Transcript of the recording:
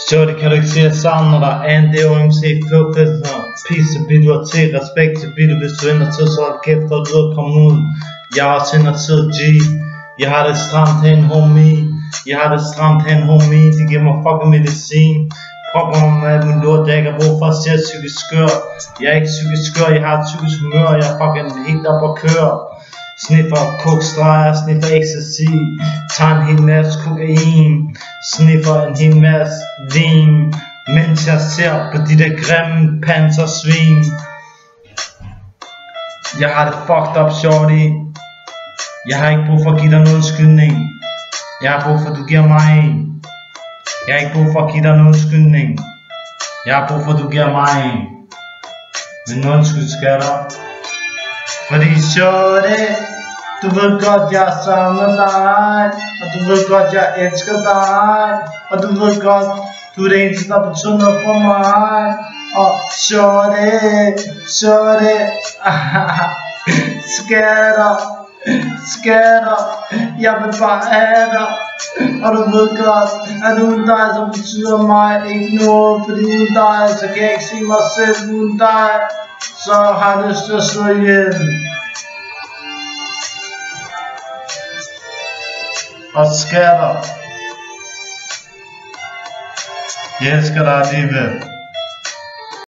Shorty, kan du ikke se, at jeg savner dig? AND-OMC, flugtfester, peace til bitter til, respekt til bitter. Hvis du ændrer tid, så hold kæft, og du er kommet ud. Jeg har også ændret tid, G. Jeg har det stramt hen, homie. Jeg har det stramt hen, homie. De giver mig fucking medicin. Propper mig med min lort, jeg ikke har brug for at se psykisk skør. Jeg er ikke psykisk skør, jeg har et psykisk humør. Jeg er fucking helt op at køre. Sniffer kokstreger, sniffer ecstasy. Tager en hel masse kokain. Sniffer en hel masse vin. Mens jeg ser på de der grimme pansersvin. Jeg har det fucked up, shorty. Jeg har ikke brug for at give dig en undskyldning. Jeg har brug for at du giver mig en. Jeg har ikke brug for at give dig en undskyldning. Jeg har brug for at du giver mig en. Men undskyld, skatter. Fordi shorty, du ved godt jeg er sammen med dig. Og du ved godt jeg elsker dig. Og du ved godt du er det eneste der betyder noget for mig. Og shorty, skatter, jeg vil bare have dig. Og du ved godt at uden dig så betyder mig ikke noget. Fordi uden dig så kan jeg ikke se mig selv. Uden dig så har jeg lyst til at slå ihjel. Og skatter, jeg elsker dig alligevel.